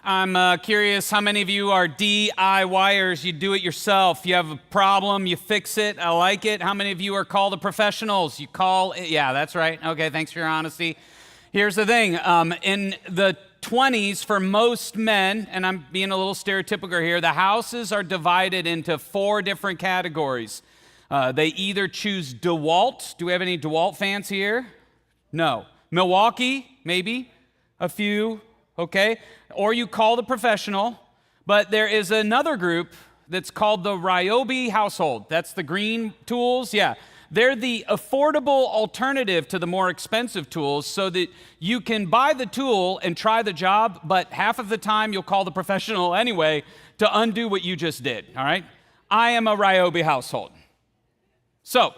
I'm curious how many of you are DIYers. You do it yourself. You have a problem, you fix it. I like it. How many of you are called the professionals? You call, yeah, that's right. Okay, thanks for your honesty. Here's the thing. In the 20s, for most men, and I'm being a little stereotypical here, the houses are divided into 4 different categories. They either choose DeWalt. Do we have any DeWalt fans here? No. Milwaukee, maybe. A few. Okay, or you call the professional, but there is another group that's called the Ryobi household. That's the green tools, yeah. They're the affordable alternative to the more expensive tools so that you can buy the tool and try the job, but half of the time you'll call the professional anyway to undo what you just did, all right? I am a Ryobi household. So,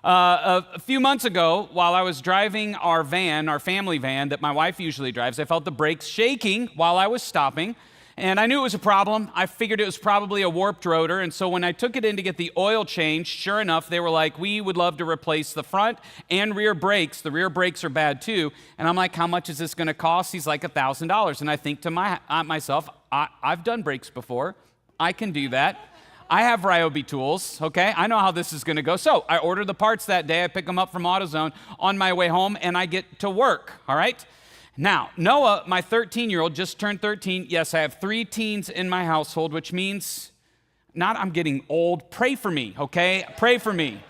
a few months ago, while I was driving our van, our family van that my wife usually drives, I felt the brakes shaking while I was stopping, and I knew it was a problem. I figured it was probably a warped rotor, and so when I took it in to get the oil changed, sure enough, they were like, we would love to replace the front and rear brakes. The rear brakes are bad too, and I'm like, how much is this going to cost? He's like, $1,000, and I think to myself, I've done brakes before. I can do that. I have Ryobi tools, okay? I know how this is gonna go. So I order the parts that day, I pick them up from AutoZone on my way home, and I get to work, all right? Now, Noah, my 13-year-old, just turned 13. Yes, I have 3 teens in my household, which means not I'm getting old. Pray for me, okay? Pray for me.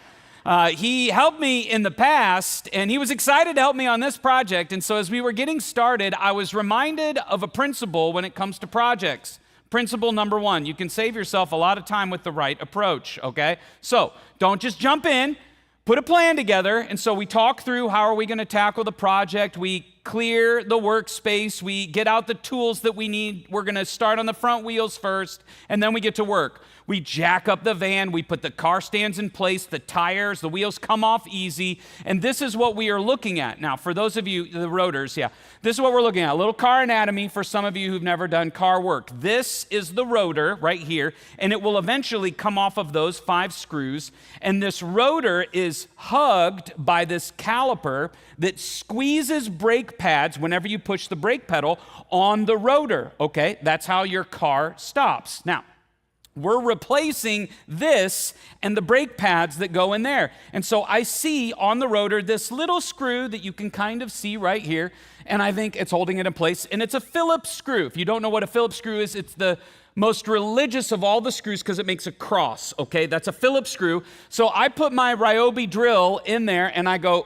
He helped me in the past, and he was excited to help me on this project, and so as we were getting started, I was reminded of a principle when it comes to projects. Principle number 1, you can save yourself a lot of time with the right approach, okay? So don't just jump in, put a plan together, and so we talk through how are we going to tackle the project. We clear the workspace, we get out the tools that we need. We're going to start on the front wheels first, and then we get to work. We jack up the van, we put the car stands in place, the tires, the wheels come off easy, and this is what we are looking at. Now, for those of you, the rotors, yeah, this is what we're looking at. A little car anatomy for some of you who've never done car work. This is the rotor right here, and it will eventually come off of those 5 screws, and this rotor is hugged by this caliper that squeezes brake pads whenever you push the brake pedal on the rotor, okay? That's how your car stops. Now, we're replacing this and the brake pads that go in there. And so I see on the rotor this little screw that you can kind of see right here, and I think it's holding it in place, and it's a Phillips screw. If you don't know what a Phillips screw is, it's the most religious of all the screws because it makes a cross, okay? That's a Phillips screw. So I put my Ryobi drill in there, and I go,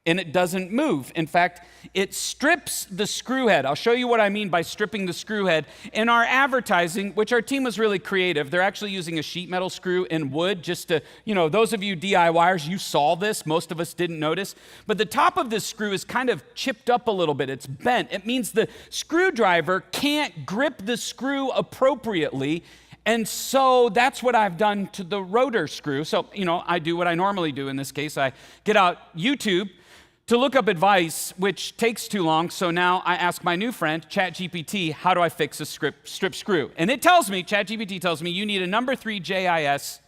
and it doesn't move. In fact, it strips the screw head. I'll show you what I mean by stripping the screw head. In our advertising, which our team was really creative, they're actually using a sheet metal screw in wood just to, those of you DIYers, you saw this. Most of us didn't notice. But the top of this screw is kind of chipped up a little bit. It's bent. It means the screwdriver can't grip the screw appropriately. And so that's what I've done to the rotor screw. So, I do what I normally do in this case. I get out YouTube to look up advice, which takes too long, so now I ask my new friend, ChatGPT, how do I fix a strip screw? And it tells me, ChatGPT tells me, you need a number 3 JIS.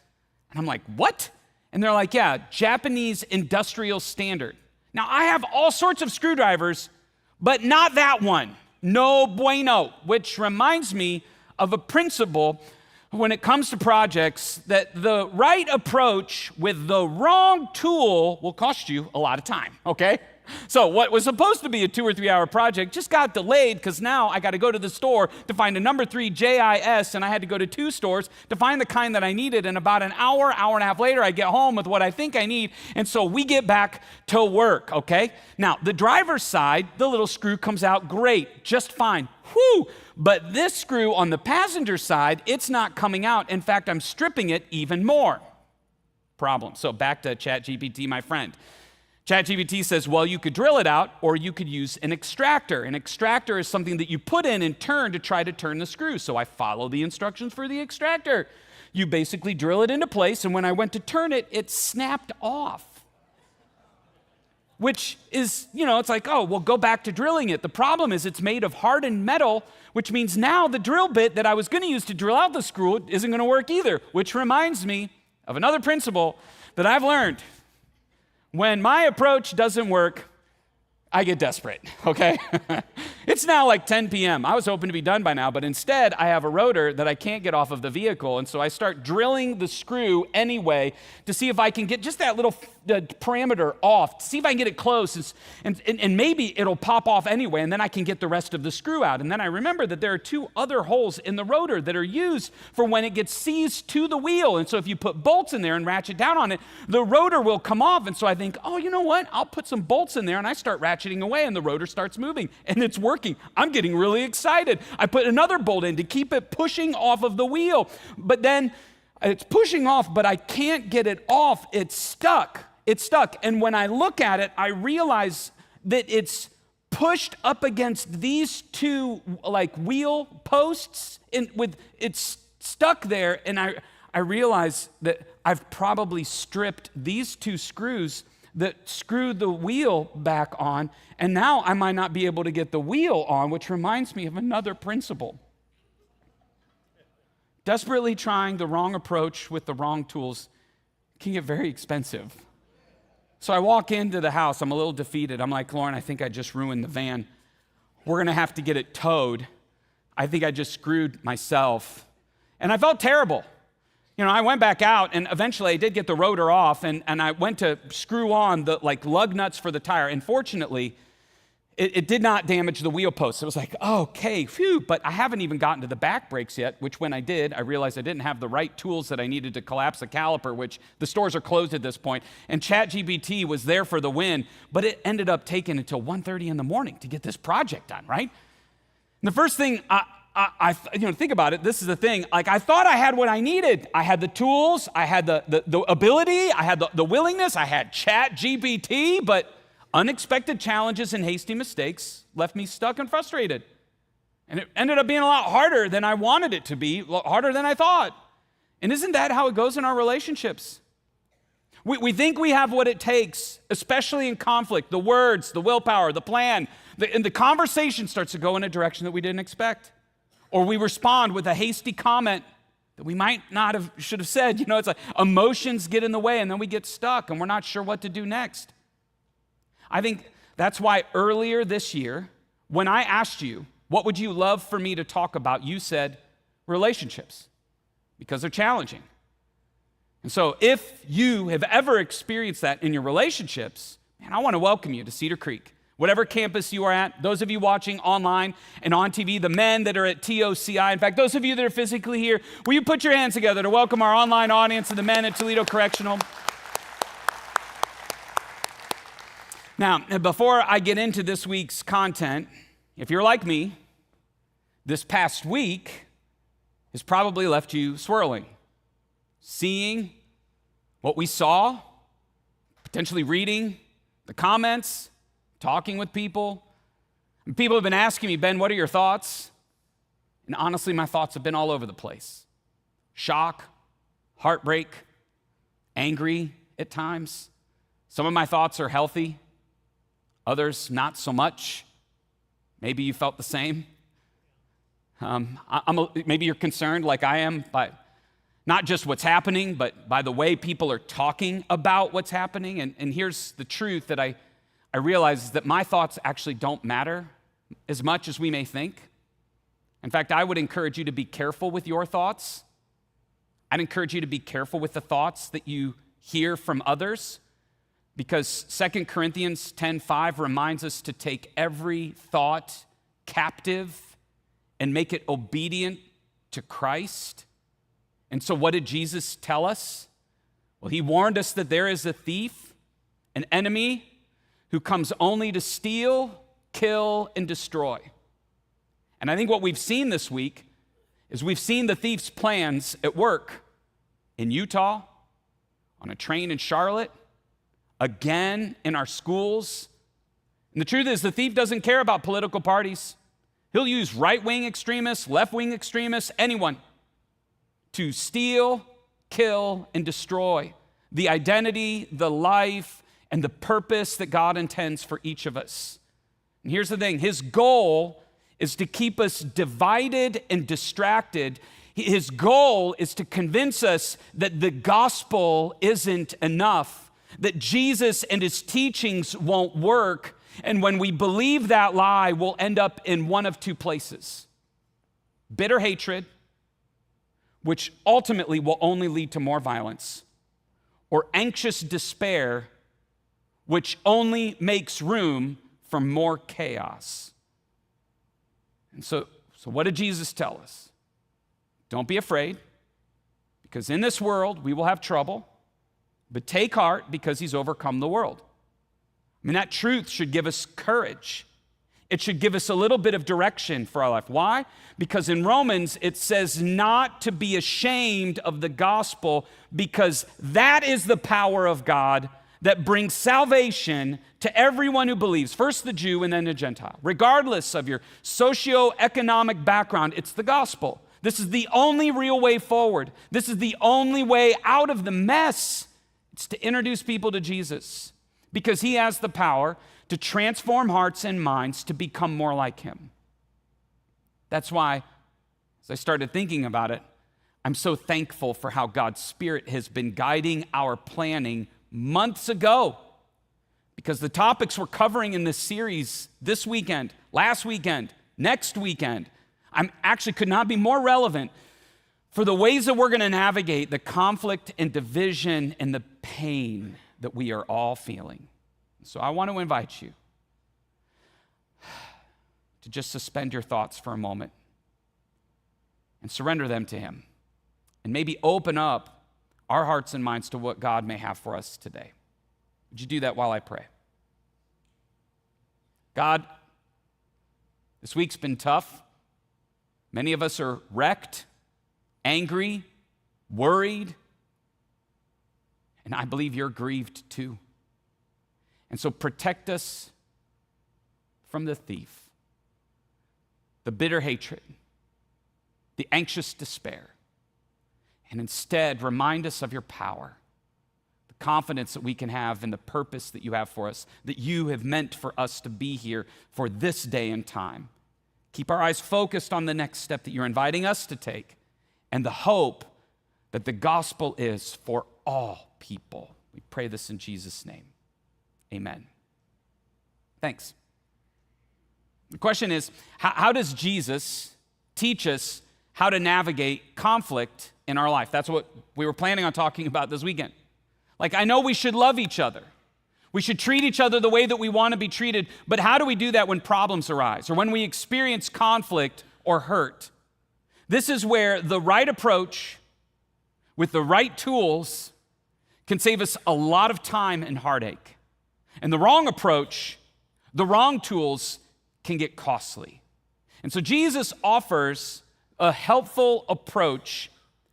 And I'm like, what? And they're like, yeah, Japanese industrial standard. Now, I have all sorts of screwdrivers, but not that one. No bueno, which reminds me of a principle when it comes to projects that the right approach with the wrong tool will cost you a lot of time, okay? So what was supposed to be a 2 or 3 hour project just got delayed because now I got to go to the store to find a number 3 JIS, and I had to go to 2 stores to find the kind that I needed, and about an hour and a half later, I get home with what I think I need, and so we get back to work, okay? Now, the driver's side, the little screw comes out great, just fine, whew! But this screw on the passenger side, it's not coming out. In fact, I'm stripping it even more. Problem. So back to ChatGPT, my friend. ChatGPT says, well, you could drill it out, or you could use an extractor. An extractor is something that you put in and turn to try to turn the screw. So I follow the instructions for the extractor. You basically drill it into place, and when I went to turn it, it snapped off. Which is, it's like, oh, well, go back to drilling it. The problem is it's made of hardened metal, which means now the drill bit that I was going to use to drill out the screw isn't going to work either, which reminds me of another principle that I've learned. When my approach doesn't work, I get desperate, okay? It's now like 10 p.m. I was hoping to be done by now, but instead I have a rotor that I can't get off of the vehicle, and so I start drilling the screw anyway to see if I can get just that little parameter off, to see if I can get it close, and maybe it'll pop off anyway, and then I can get the rest of the screw out. And then I remember that there are 2 other holes in the rotor that are used for when it gets seized to the wheel, and so if you put bolts in there and ratchet down on it, the rotor will come off. And so I think, oh, you know what? I'll put some bolts in there, and I start ratcheting away, and the rotor starts moving, and it's working. I'm getting really excited. I put another bolt in to keep it pushing off of the wheel, but then it's pushing off, but I can't get it off. It's stuck. It's stuck. And when I look at it, I realize that it's pushed up against these 2 like wheel posts, and it's stuck there. And I realize that I've probably stripped these 2 screws that screw the wheel back on, and now I might not be able to get the wheel on, which reminds me of another principle. Desperately trying the wrong approach with the wrong tools can get very expensive. So I walk into the house, I'm a little defeated. I'm like, Lauren, I think I just ruined the van. We're gonna have to get it towed. I think I just screwed myself. And I felt terrible. I went back out, and eventually I did get the rotor off, and I went to screw on the lug nuts for the tire. And fortunately, it did not damage the wheel post. It was like, okay, phew, but I haven't even gotten to the back brakes yet, which when I did, I realized I didn't have the right tools that I needed to collapse the caliper, which the stores are closed at this point. And ChatGPT was there for the win, but it ended up taking until 1:30 in the morning to get this project done, right? And the first thing I think about it, this is the thing, I thought I had what I needed. I had the tools, I had the ability, I had the willingness, I had ChatGPT, but unexpected challenges and hasty mistakes left me stuck and frustrated. And it ended up being a lot harder than I wanted it to be, harder than I thought. And isn't that how it goes in our relationships? We think we have what it takes, especially in conflict, the words, the willpower, the plan, and the conversation starts to go in a direction that we didn't expect. Or we respond with a hasty comment that we might not have, should have said. It's like emotions get in the way, and then we get stuck, and we're not sure what to do next. I think that's why earlier this year, when I asked you, what would you love for me to talk about, you said relationships, because they're challenging. And so if you have ever experienced that in your relationships, man, I want to welcome you to Cedar Creek. Whatever campus you are at, those of you watching online and on TV, the men that are at TOCI, in fact, those of you that are physically here, will you put your hands together to welcome our online audience and the men at Toledo Correctional? Now, before I get into this week's content, if you're like me, this past week has probably left you swirling, seeing what we saw, potentially reading the comments, talking with people. And people have been asking me, Ben, what are your thoughts? And honestly, my thoughts have been all over the place. Shock, heartbreak, angry at times. Some of my thoughts are healthy. Others, not so much. Maybe you felt the same. Maybe you're concerned like I am by not just what's happening, but by the way people are talking about what's happening. And here's the truth that I realize is that my thoughts actually don't matter as much as we may think. In fact, I would encourage you to be careful with your thoughts. I'd encourage you to be careful with the thoughts that you hear from others. Because 2 Corinthians 10:5 reminds us to take every thought captive and make it obedient to Christ. And so what did Jesus tell us? Well, he warned us that there is a thief, an enemy, who comes only to steal, kill, and destroy. And I think what we've seen this week is we've seen the thief's plans at work in Utah, on a train in Charlotte, again in our schools. And the truth is, the thief doesn't care about political parties. He'll use right-wing extremists, left-wing extremists, anyone to steal, kill, and destroy the identity, the life, and the purpose that God intends for each of us. And here's the thing, his goal is to keep us divided and distracted. His goal is to convince us that the gospel isn't enough, that Jesus and his teachings won't work, And when we believe that lie, we'll end up in one of two places: bitter hatred, which ultimately will only lead to more violence, or anxious despair, which only makes room for more chaos. And so what did Jesus tell us? Don't be afraid, because in this world we will have trouble, but take heart because he's overcome the world. I mean, that truth should give us courage. It should give us a little bit of direction for our life. Why? Because in Romans, it says not to be ashamed of the gospel, because that is the power of God that brings salvation to everyone who believes, first the Jew and then the Gentile. Regardless of your socioeconomic background, it's the gospel. This is the only real way forward. This is the only way out of the mess. It's to introduce people to Jesus, because he has the power to transform hearts and minds to become more like him. That's why, as I started thinking about it, I'm so thankful for how God's Spirit has been guiding our planning months ago, because the topics we're covering in this series this weekend, last weekend, next weekend, could not be more relevant for the ways that we're going to navigate the conflict and division and the pain that we are all feeling. So I want to invite you to just suspend your thoughts for a moment and surrender them to him, and maybe open up our hearts and minds to what God may have for us today. Would you do that while I pray? God, this week's been tough. Many of us are wrecked, angry, worried, and I believe you're grieved too. And so protect us from the thief, the bitter hatred, the anxious despair, and instead remind us of your power, the confidence that we can have in the purpose that you have for us, that you have meant for us to be here for this day and time. Keep our eyes focused on the next step that you're inviting us to take, and the hope that the gospel is for all people. We pray this in Jesus' name. Amen. Thanks. The question is, how does Jesus teach us how to navigate conflict in our life? That's what we were planning on talking about this weekend. Like, I know we should love each other. We should treat each other the way that we want to be treated, but how do we do that when problems arise or when we experience conflict or hurt? This is where the right approach with the right tools can save us a lot of time and heartache. And the wrong approach, the wrong tools can get costly. And so Jesus offers a helpful approach,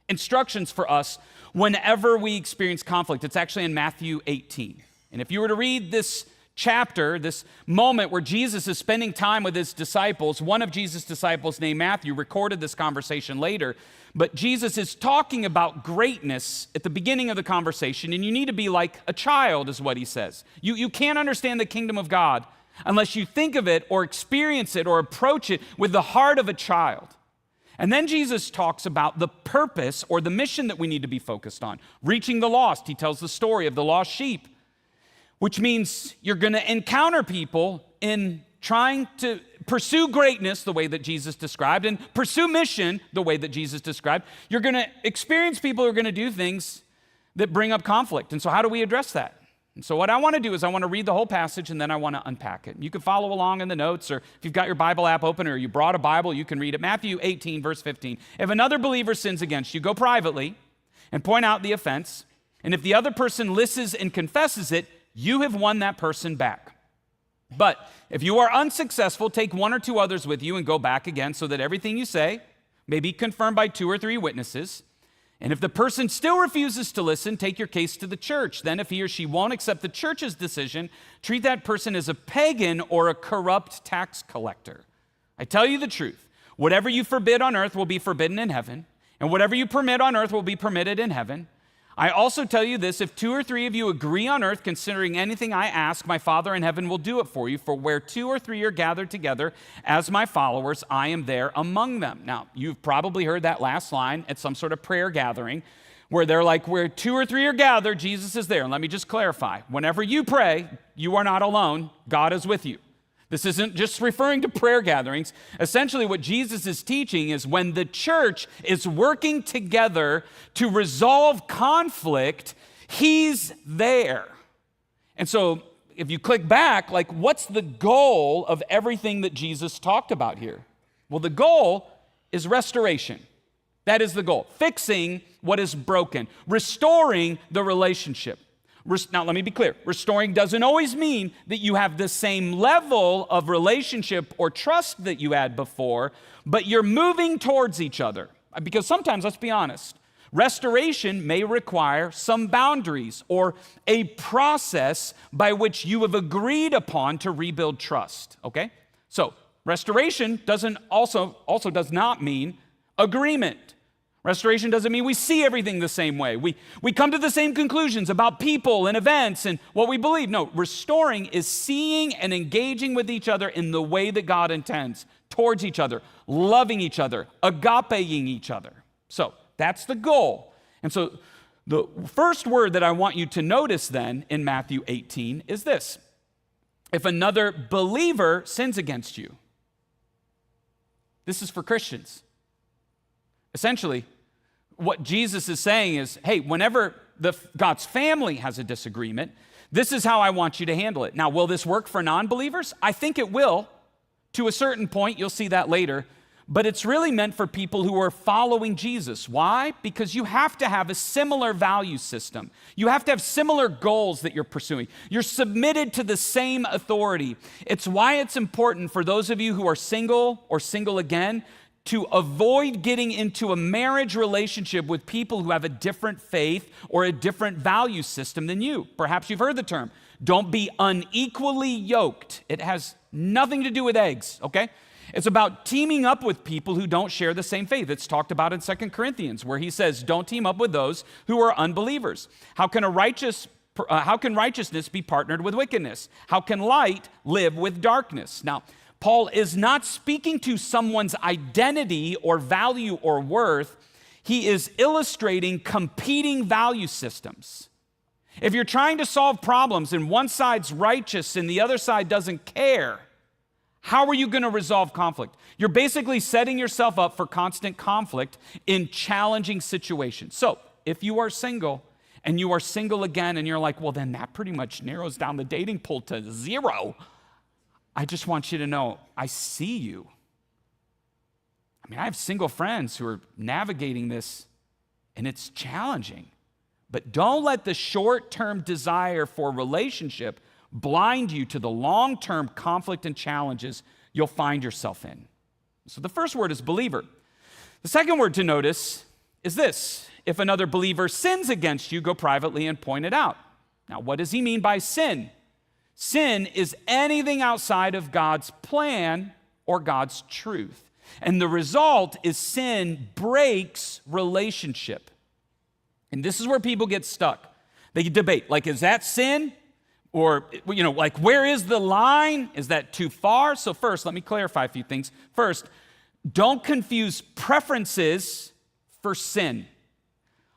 instructions for us whenever we experience conflict. It's actually in Matthew 18. And if you were to read this chapter, this moment where Jesus is spending time with his disciples, one of Jesus' disciples named Matthew recorded this conversation later, but Jesus is talking about greatness at the beginning of the conversation, and you need to be like a child, is what he says. You can't understand the kingdom of God unless you think of it or experience it or approach it with the heart of a child. And then Jesus talks about the purpose or the mission that we need to be focused on, reaching the lost. He tells the story of the lost sheep, which means you're going to encounter people in trying to pursue greatness the way that Jesus described and pursue mission the way that Jesus described. You're going to experience people who are going to do things that bring up conflict. And so how do we address that? And so what I want to do is I want to read the whole passage and then I want to unpack it. You can follow along in the notes, or if you've got your Bible app open or you brought a Bible, you can read it. Matthew 18, verse 15. If another believer sins against you, go privately and point out the offense. And if the other person listens and confesses it, you have won that person back. But if you are unsuccessful, take one or two others with you and go back again, so that everything you say may be confirmed by 2 or 3 witnesses. And if the person still refuses to listen, take your case to the church. Then if he or she won't accept the church's decision, treat that person as a pagan or a corrupt tax collector. I tell you the truth, whatever you forbid on earth will be forbidden in heaven, and whatever you permit on earth will be permitted in heaven. I also tell you this, if 2 or 3 of you agree on earth considering anything I ask, my Father in heaven will do it for you. For where 2 or 3 are gathered together as my followers, I am there among them. Now, you've probably heard that last line at some sort of prayer gathering where they're like, where 2 or 3 are gathered, Jesus is there. And let me just clarify. Whenever you pray, you are not alone. God is with you. This isn't just referring to prayer gatherings. Essentially, what Jesus is teaching is when the church is working together to resolve conflict, he's there. And so if you click back, like, what's the goal of everything that Jesus talked about here? Well, the goal is restoration. That is the goal. Fixing what is broken. Restoring the relationship. Now, let me be clear. Restoring doesn't always mean that you have the same level of relationship or trust that you had before, but you're moving towards each other. Because sometimes, let's be honest, restoration may require some boundaries or a process by which you have agreed upon to rebuild trust, okay? So, restoration also does not mean agreement. Restoration doesn't mean we see everything the same way. We come to the same conclusions about people and events and what we believe. No, restoring is seeing and engaging with each other in the way that God intends, towards each other, loving each other, agapeing each other. So that's the goal. And so the first word that I want you to notice then in Matthew 18 is this. If another believer sins against you, this is for Christians. Essentially, what Jesus is saying is, hey, whenever God's family has a disagreement, this is how I want you to handle it. Now, will this work for non-believers? I think it will. To a certain point, you'll see that later. But it's really meant for people who are following Jesus. Why? Because you have to have a similar value system. You have to have similar goals that you're pursuing. You're submitted to the same authority. It's why it's important for those of you who are single or single again to avoid getting into a marriage relationship with people who have a different faith or a different value system than you. Perhaps you've heard the term. Don't be unequally yoked. It has nothing to do with eggs, okay? It's about teaming up with people who don't share the same faith. It's talked about in 2 Corinthians, where he says, don't team up with those who are unbelievers. How can righteousness be partnered with wickedness? How can light live with darkness? Now, Paul is not speaking to someone's identity or value or worth. He is illustrating competing value systems. If you're trying to solve problems and one side's righteous and the other side doesn't care, how are you going to resolve conflict? You're basically setting yourself up for constant conflict in challenging situations. So if you are single and you are single again and you're like, well, then that pretty much narrows down the dating pool to 0. I just want you to know, I see you. I mean, I have single friends who are navigating this, and it's challenging. But don't let the short-term desire for relationship blind you to the long-term conflict and challenges you'll find yourself in. So the first word is believer. The second word to notice is this. If another believer sins against you, go privately and point it out. Now, what does he mean by sin? Sin is anything outside of God's plan or God's truth. And the result is sin breaks relationship. And this is where people get stuck. They debate, like, is that sin? Or, like, where is the line? Is that too far? So first, let me clarify a few things. First, don't confuse preferences for sin.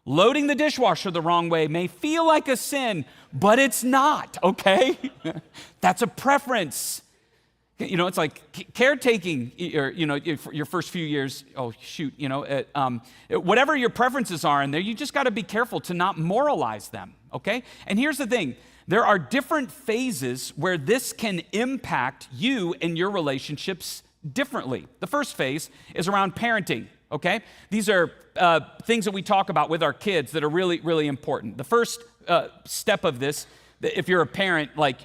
Loading the dishwasher the wrong way may feel like a sin, but it's not, okay? That's a preference. It's like caretaking, or, your first few years, whatever your preferences are in there, you just got to be careful to not moralize them, okay? And here's the thing. There are different phases where this can impact you and your relationships differently. The first phase is around parenting, okay? These are things that we talk about with our kids that are really, really important. The first step of this, if you're a parent, like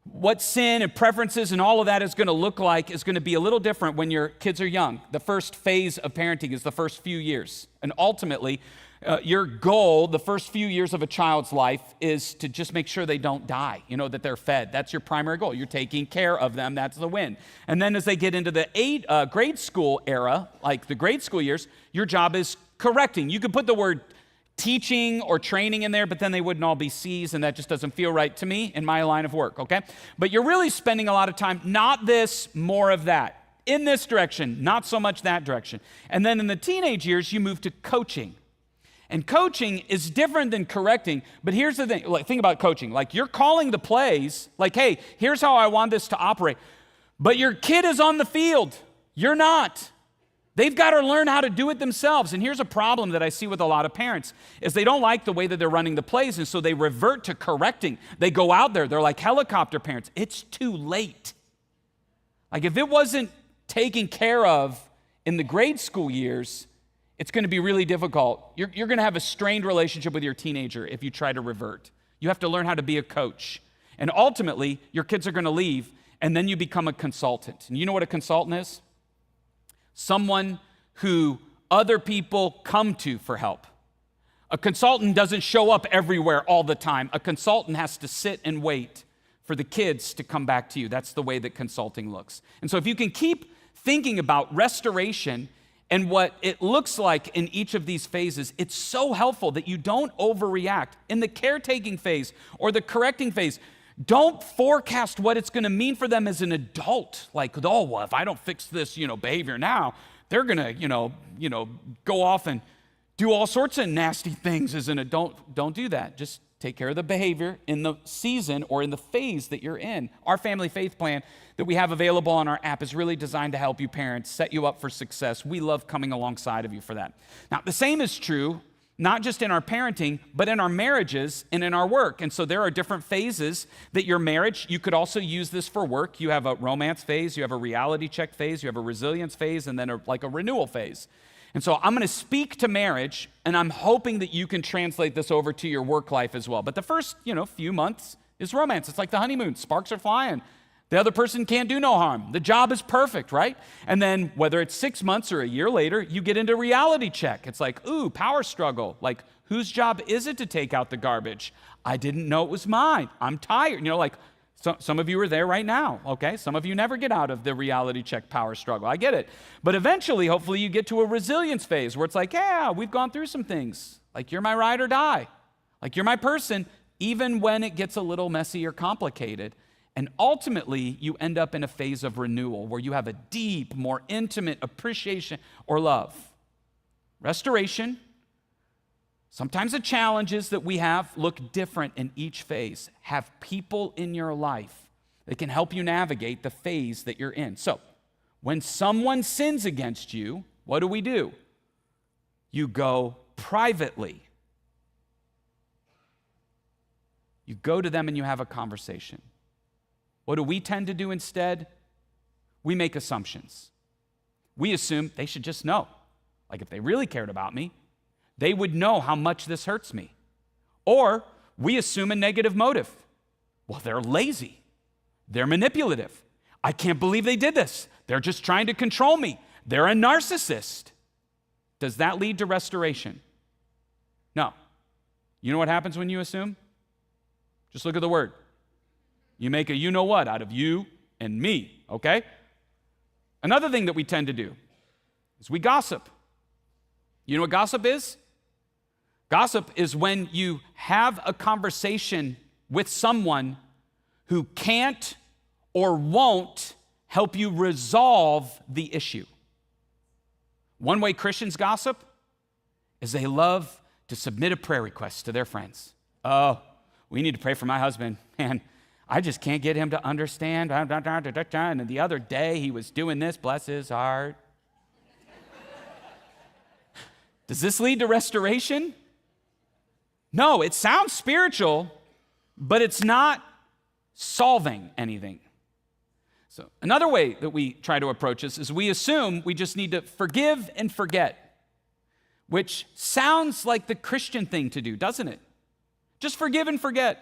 what sin and preferences and all of that is going to look like is going to be a little different when your kids are young. The first phase of parenting is the first few years. And ultimately, your goal, the first few years of a child's life, is to just make sure they don't die, that they're fed. That's your primary goal. You're taking care of them. That's the win. And then as they get into the grade school era, like the grade school years, your job is correcting. You could put the word teaching or training in there, but then they wouldn't all be C's, and that just doesn't feel right to me in my line of work, okay? But you're really spending a lot of time, not this, more of that. In this direction, not so much that direction. And then in the teenage years, you move to coaching. And coaching is different than correcting, but here's the thing. Like, think about coaching. Like, you're calling the plays, like, hey, here's how I want this to operate. But your kid is on the field. You're not. They've got to learn how to do it themselves. And here's a problem that I see with a lot of parents is they don't like the way that they're running the plays, and so they revert to correcting. They go out there. They're like helicopter parents. It's too late. Like, if it wasn't taken care of in the grade school years, it's going to be really difficult. You're going to have a strained relationship with your teenager if you try to revert. You have to learn how to be a coach. And ultimately, your kids are going to leave, and then you become a consultant. And you know what a consultant is? Someone who other people come to for help. A consultant doesn't show up everywhere all the time. A consultant has to sit and wait for the kids to come back to you. That's the way that consulting looks. And so if you can keep thinking about restoration and what it looks like in each of these phases, it's so helpful that you don't overreact. In the caretaking phase or the correcting phase, don't forecast what it's going to mean for them as an adult. Like, oh, well, if I don't fix this, behavior now, they're going to, go off and do all sorts of nasty things as an adult. Don't do that. Just take care of the behavior in the season or in the phase that you're in. Our family faith plan that we have available on our app is really designed to help you parents, set you up for success. We love coming alongside of you for that. Now, the same is true not just in our parenting, but in our marriages and in our work. And so there are different phases that your marriage, you could also use this for work. You have a romance phase, you have a reality check phase, you have a resilience phase, and then a renewal phase. And so I'm going to speak to marriage, and I'm hoping that you can translate this over to your work life as well. But the first, few months is romance. It's like the honeymoon. Sparks are flying. The other person can't do no harm. The job is perfect, right? And then whether it's 6 months or a year later, you get into reality check. It's like, ooh, power struggle. Like, whose job is it to take out the garbage? I didn't know it was mine. I'm tired. Some of you are there right now, okay? Some of you never get out of the reality check power struggle. I get it. But eventually, hopefully, you get to a resilience phase where it's like, yeah, we've gone through some things. Like, you're my ride or die. Like, you're my person, even when it gets a little messy or complicated. And ultimately, you end up in a phase of renewal where you have a deep, more intimate appreciation or love. Restoration. Sometimes the challenges that we have look different in each phase. Have people in your life that can help you navigate the phase that you're in. So, when someone sins against you, what do? You go privately. You go to them and you have a conversation. What do we tend to do instead? We make assumptions. We assume they should just know. Like, if they really cared about me, they would know how much this hurts me. Or we assume a negative motive. Well, they're lazy. They're manipulative. I can't believe they did this. They're just trying to control me. They're a narcissist. Does that lead to restoration? No. You know what happens when you assume? Just look at the word. You make a you-know-what out of you and me, okay? Another thing that we tend to do is we gossip. You know what gossip is? Gossip is when you have a conversation with someone who can't or won't help you resolve the issue. One way Christians gossip is they love to submit a prayer request to their friends. Oh, we need to pray for my husband. Man, I just can't get him to understand. And then the other day he was doing this, bless his heart. Does this lead to restoration? No, it sounds spiritual, but it's not solving anything. So another way that we try to approach this is we assume we just need to forgive and forget, which sounds like the Christian thing to do, doesn't it? Just forgive and forget.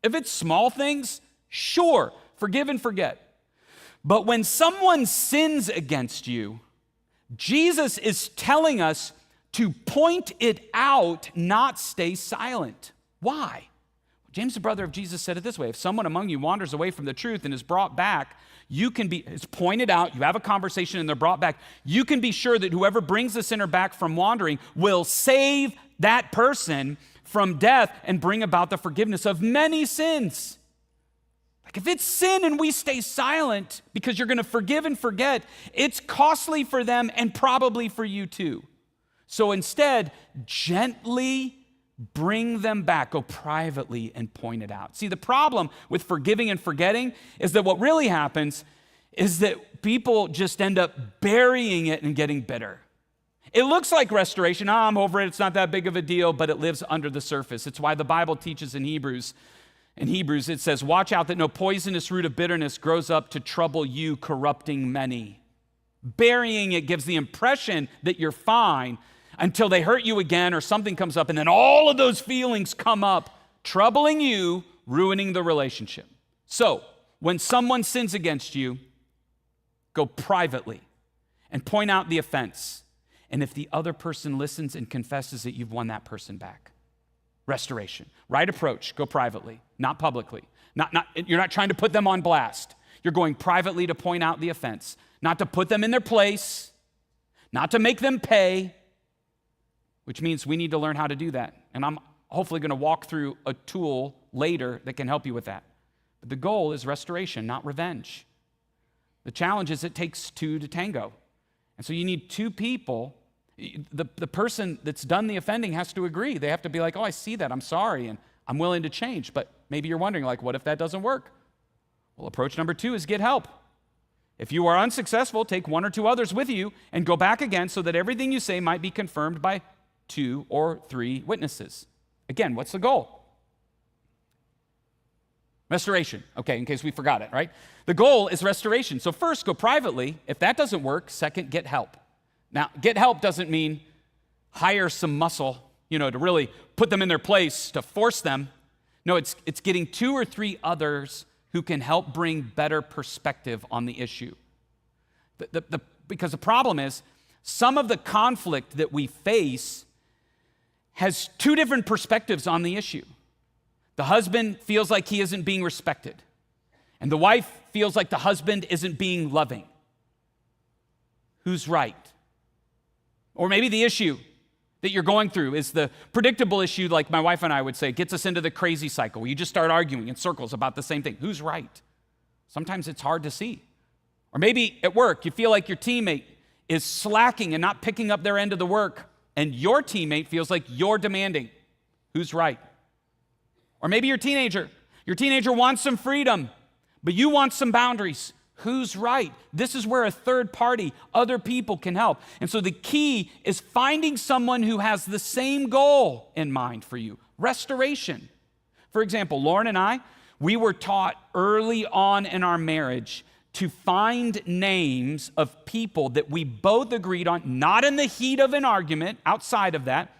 If it's small things, sure, forgive and forget. But when someone sins against you, Jesus is telling us to point it out, not stay silent. Why? James, the brother of Jesus, said it this way: if someone among you wanders away from the truth and is brought back, it's pointed out, you have a conversation and they're brought back, you can be sure that whoever brings the sinner back from wandering will save that person from death and bring about the forgiveness of many sins. Like, if it's sin and we stay silent because you're going to forgive and forget, it's costly for them and probably for you too. So instead, gently bring them back. Go privately and point it out. See, the problem with forgiving and forgetting is that what really happens is that people just end up burying it and getting bitter. It looks like restoration. I'm over it. It's not that big of a deal, but it lives under the surface. It's why the Bible teaches in Hebrews, it says, watch out that no poisonous root of bitterness grows up to trouble you, corrupting many. Burying it gives the impression that you're fine until they hurt you again or something comes up, and then all of those feelings come up, troubling you, ruining the relationship. So, when someone sins against you, go privately and point out the offense. And if the other person listens and confesses it, you've won that person back. Restoration. Right approach, go privately, not publicly. You're not trying to put them on blast. You're going privately to point out the offense, not to put them in their place, not to make them pay, which means we need to learn how to do that. And I'm hopefully going to walk through a tool later that can help you with that. But the goal is restoration, not revenge. The challenge is it takes two to tango. And so you need two people. The person that's done the offending has to agree. They have to be like, oh, I see that. I'm sorry, and I'm willing to change. But maybe you're wondering, like, what if that doesn't work? Well, approach number 2 is get help. If you are unsuccessful, take 1 or 2 others with you and go back again so that everything you say might be confirmed by 2 or 3 witnesses. Again, what's the goal? Restoration. Okay, in case we forgot it, right? The goal is restoration. So first, go privately. If that doesn't work, second, get help. Now, get help doesn't mean hire some muscle, to really put them in their place, to force them. No, it's getting 2 or 3 others who can help bring better perspective on the issue. Because the problem is, some of the conflict that we face has 2 different perspectives on the issue. The husband feels like he isn't being respected, and the wife feels like the husband isn't being loving. Who's right? Or maybe the issue that you're going through is the predictable issue, like my wife and I would say, gets us into the crazy cycle where you just start arguing in circles about the same thing. Who's right? Sometimes it's hard to see. Or maybe at work, you feel like your teammate is slacking and not picking up their end of the work, and your teammate feels like you're demanding. Who's right? Or maybe your teenager wants some freedom, but you want some boundaries. Who's right? This is where a third party, other people can help. And so the key is finding someone who has the same goal in mind for you, restoration. For example, Lauren and I, we were taught early on in our marriage to find names of people that we both agreed on, not in the heat of an argument, outside of that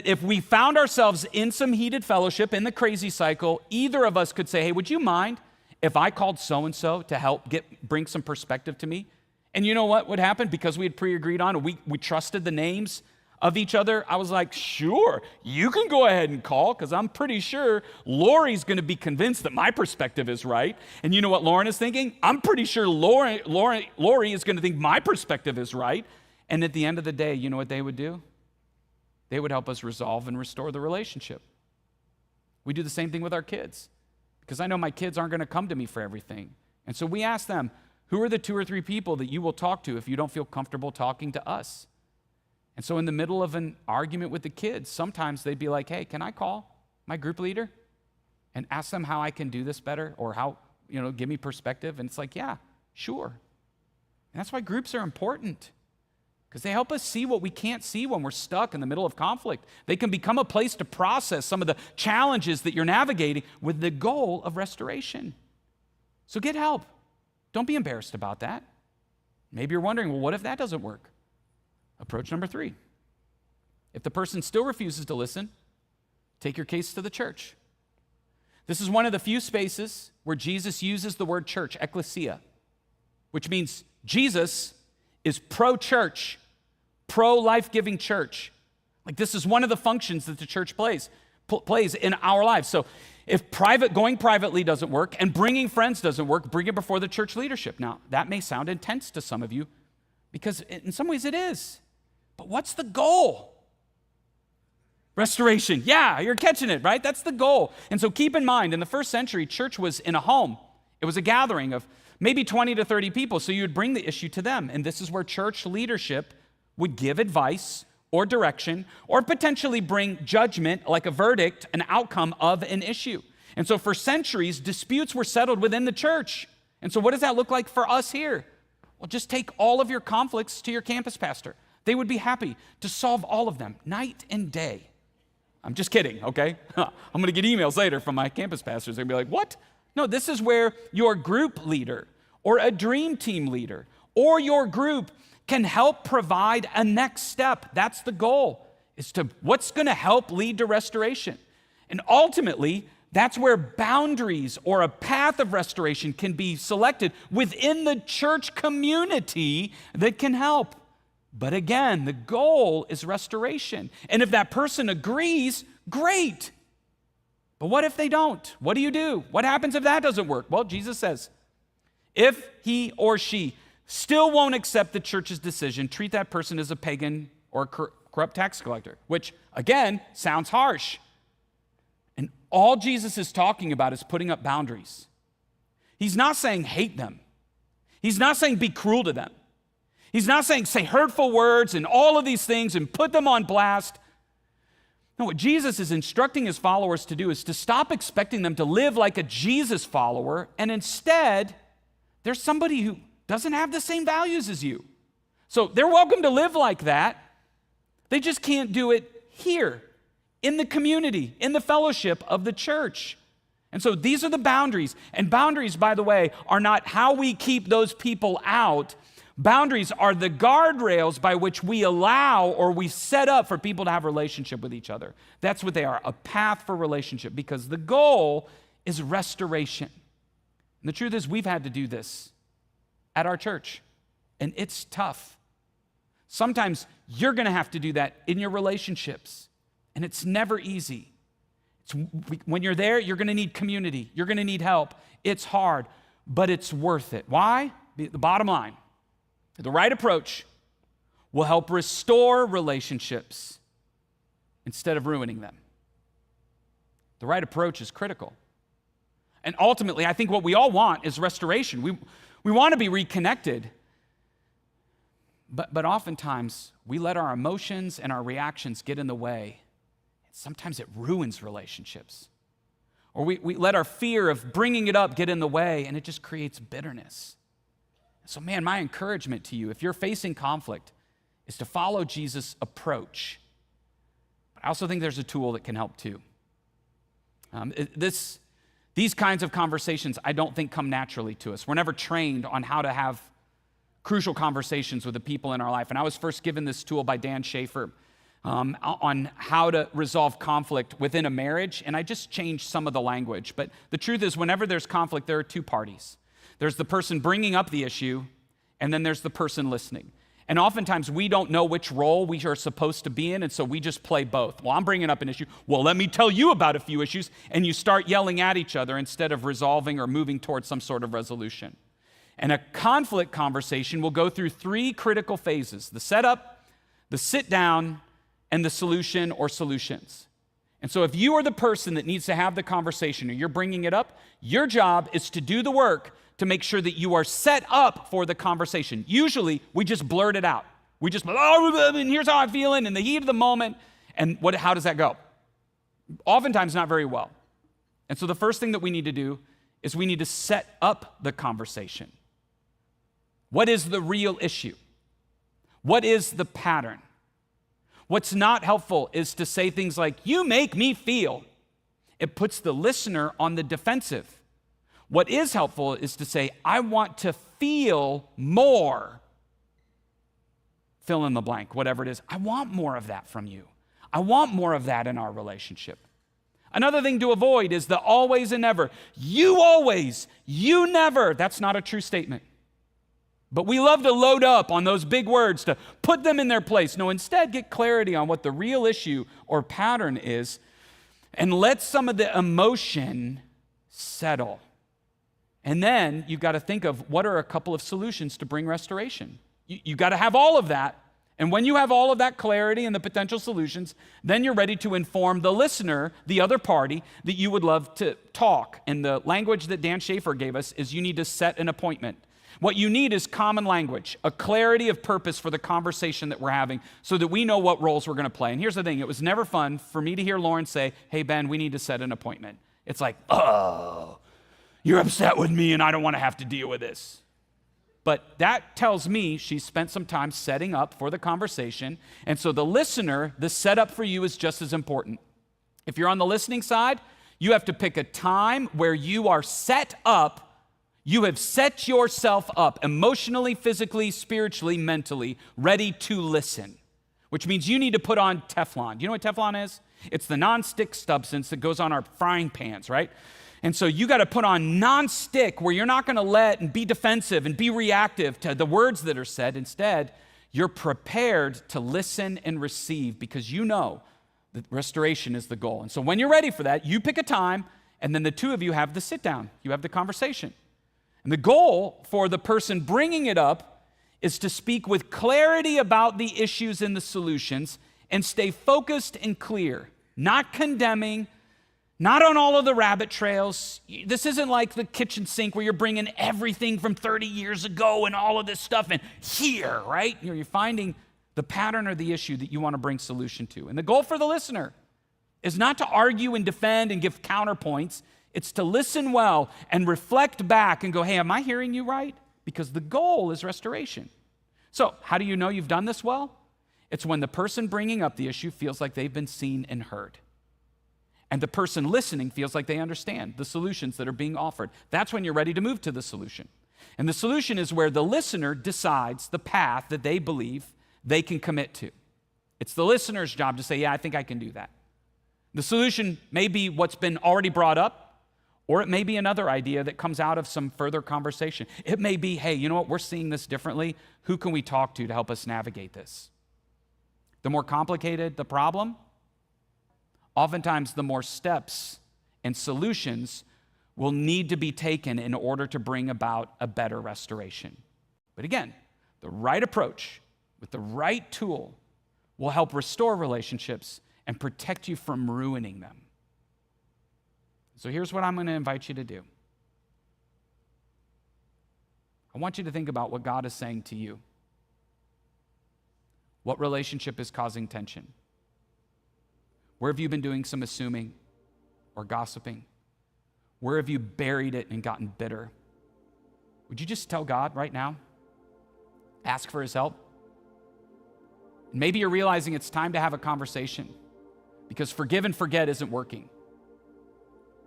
if we found ourselves in some heated fellowship, in the crazy cycle, either of us could say, hey, would you mind if I called so-and-so to help bring some perspective to me? And you know what would happen? Because we had pre-agreed on, we trusted the names of each other, I was like, sure, you can go ahead and call, because I'm pretty sure Lori's going to be convinced that my perspective is right. And you know what Lauren is thinking? I'm pretty sure Lori is going to think my perspective is right. And at the end of the day, you know what they would do? They would help us resolve and restore the relationship. We do the same thing with our kids, because I know my kids aren't going to come to me for everything. And so we ask them, who are the 2 or 3 people that you will talk to if you don't feel comfortable talking to us? And so in the middle of an argument with the kids, sometimes they'd be like, hey, can I call my group leader and ask them how I can do this better, or how, give me perspective? And it's like, yeah, sure. And that's why groups are important, because they help us see what we can't see when we're stuck in the middle of conflict. They can become a place to process some of the challenges that you're navigating with the goal of restoration. So get help. Don't be embarrassed about that. Maybe you're wondering, well, what if that doesn't work? Approach number 3. If the person still refuses to listen, take your case to the church. This is one of the few spaces where Jesus uses the word church, ecclesia, which means Jesus is pro-church, pro-life-giving church. Like, this is one of the functions that the church plays in our lives. So if going privately doesn't work and bringing friends doesn't work, bring it before the church leadership. Now, that may sound intense to some of you, because in some ways it is. But what's the goal? Restoration. Yeah, you're catching it, right? That's the goal. And so keep in mind, in the first century, church was in a home. It was a gathering of maybe 20 to 30 people, so you would bring the issue to them. And this is where church leadership would give advice or direction, or potentially bring judgment, like a verdict, an outcome of an issue. And so for centuries, disputes were settled within the church. And so what does that look like for us here? Well, just take all of your conflicts to your campus pastor. They would be happy to solve all of them, night and day. I'm just kidding, okay? I'm going to get emails later from my campus pastors. They're going to be like, what? No, this is where your group leader or a dream team leader or your group can help provide a next step. That's the goal, is to what's going to help lead to restoration. And ultimately, that's where boundaries or a path of restoration can be selected within the church community that can help. But again, the goal is restoration. And if that person agrees, great. But what if they don't? What do you do? What happens if that doesn't work? Well, Jesus says, if he or she still won't accept the church's decision, treat that person as a pagan or corrupt tax collector, which, again, sounds harsh. And all Jesus is talking about is putting up boundaries. He's not saying hate them. He's not saying be cruel to them. He's not saying say hurtful words and all of these things and put them on blast. No, what Jesus is instructing his followers to do is to stop expecting them to live like a Jesus follower, and instead, there's somebody who doesn't have the same values as you. So they're welcome to live like that. They just can't do it here, in the community, in the fellowship of the church. And so these are the boundaries. And boundaries, by the way, are not how we keep those people out. Boundaries are the guardrails by which we allow or we set up for people to have a relationship with each other. That's what they are, a path for relationship, because the goal is restoration. And the truth is, we've had to do this at our church, and it's tough. Sometimes you're going to have to do that in your relationships, and it's never easy. When you're there, you're going to need community. You're going to need help. It's hard, but it's worth it. Why? The bottom line, the right approach will help restore relationships instead of ruining them. The right approach is critical. And ultimately, I think what we all want is restoration. We want to be reconnected, but oftentimes we let our emotions and our reactions get in the way. Sometimes it ruins relationships. Or we let our fear of bringing it up get in the way, and it just creates bitterness. So man, my encouragement to you, if you're facing conflict, is to follow Jesus' approach. But I also think there's a tool that can help too. These kinds of conversations, I don't think, come naturally to us. We're never trained on how to have crucial conversations with the people in our life. And I was first given this tool by Dan Schaefer on how to resolve conflict within a marriage, and I just changed some of the language. But the truth is, whenever there's conflict, there are two parties. There's the person bringing up the issue, and then there's the person listening. And oftentimes, we don't know which role we are supposed to be in, and so we just play both. Well, I'm bringing up an issue. Well, let me tell you about a few issues, and you start yelling at each other instead of resolving or moving towards some sort of resolution. And a conflict conversation will go through three critical phases: the setup, the sit down, and the solution or solutions. And so if you are the person that needs to have the conversation or you're bringing it up, your job is to do the work to make sure that you are set up for the conversation. Usually, we just blurt it out. We just, and here's how I'm feeling in the heat of the moment. And how does that go? Oftentimes, not very well. And so the first thing that we need to do is we need to set up the conversation. What is the real issue? What is the pattern? What's not helpful is to say things like, you make me feel. It puts the listener on the defensive. What is helpful is to say, I want to feel more. Fill in the blank, whatever it is. I want more of that from you. I want more of that in our relationship. Another thing to avoid is the always and never. You always, you never. That's not a true statement. But we love to load up on those big words to put them in their place. No, instead, get clarity on what the real issue or pattern is and let some of the emotion settle. And then you've got to think of what are a couple of solutions to bring restoration. You've got to have all of that. And when you have all of that clarity and the potential solutions, then you're ready to inform the listener, the other party, that you would love to talk. And the language that Dan Schaefer gave us is you need to set an appointment. What you need is common language, a clarity of purpose for the conversation that we're having so that we know what roles we're going to play. And here's the thing, it was never fun for me to hear Lauren say, hey, Ben, we need to set an appointment. It's like, oh, you're upset with me and I don't want to have to deal with this. But that tells me she spent some time setting up for the conversation. And so the listener, the setup for you is just as important. If you're on the listening side, you have to pick a time where you are set up. You have set yourself up emotionally, physically, spiritually, mentally, ready to listen, which means you need to put on Teflon. Do you know what Teflon is? It's the non-stick substance that goes on our frying pans, right? And so you got to put on non-stick where you're not going to let and be defensive and be reactive to the words that are said. Instead, you're prepared to listen and receive because you know that restoration is the goal. And so when you're ready for that, you pick a time, and then the two of you have the sit down. You have the conversation. And the goal for the person bringing it up is to speak with clarity about the issues and the solutions and stay focused and clear, not condemning, not on all of the rabbit trails. This isn't like the kitchen sink where you're bringing everything from 30 years ago and all of this stuff and here, right? You're finding the pattern or the issue that you want to bring solution to. And the goal for the listener is not to argue and defend and give counterpoints. It's to listen well and reflect back and go, hey, am I hearing you right? Because the goal is restoration. So how do you know you've done this well? It's when the person bringing up the issue feels like they've been seen and heard. And the person listening feels like they understand the solutions that are being offered. That's when you're ready to move to the solution. And the solution is where the listener decides the path that they believe they can commit to. It's the listener's job to say, yeah, I think I can do that. The solution may be what's been already brought up, or it may be another idea that comes out of some further conversation. It may be, hey, you know what, we're seeing this differently. Who can we talk to help us navigate this? The more complicated the problem, oftentimes the more steps and solutions will need to be taken in order to bring about a better restoration. But again, the right approach with the right tool will help restore relationships and protect you from ruining them. So here's what I'm going to invite you to do. I want you to think about what God is saying to you. What relationship is causing tension? Where have you been doing some assuming or gossiping? Where have you buried it and gotten bitter? Would you just tell God right now? Ask for his help? Maybe you're realizing it's time to have a conversation because forgive and forget isn't working.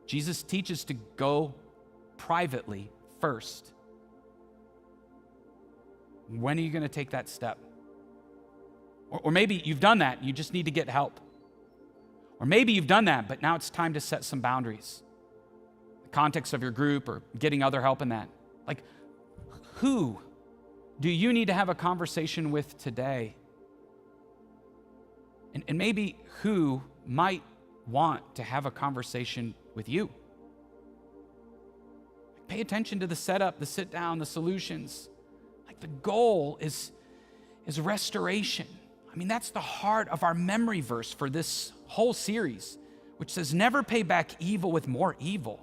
Jesus teaches to go privately first. When are you going to take that step? Or maybe you've done that, you just need to get help. Or maybe you've done that, but now it's time to set some boundaries. The context of your group or getting other help in that. Like, who do you need to have a conversation with today? And maybe who might want to have a conversation with you. Pay attention to the setup, the sit down, the solutions. Like the goal is restoration. I mean, that's the heart of our memory verse for this whole series, which says, never pay back evil with more evil.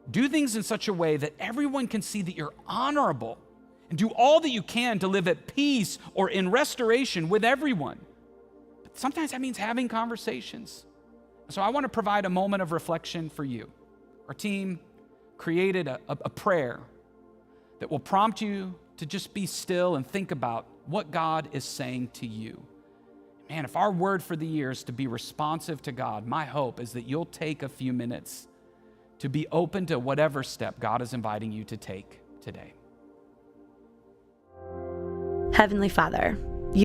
Do things in such a way that everyone can see that you're honorable and do all that you can to live at peace or in restoration with everyone. But sometimes that means having conversations. So I want to provide a moment of reflection for you. Our team created a prayer that will prompt you to just be still and think about what God is saying to you. Man, if our word for the year is to be responsive to God, my hope is that you'll take a few minutes to be open to whatever step God is inviting you to take today. Heavenly Father,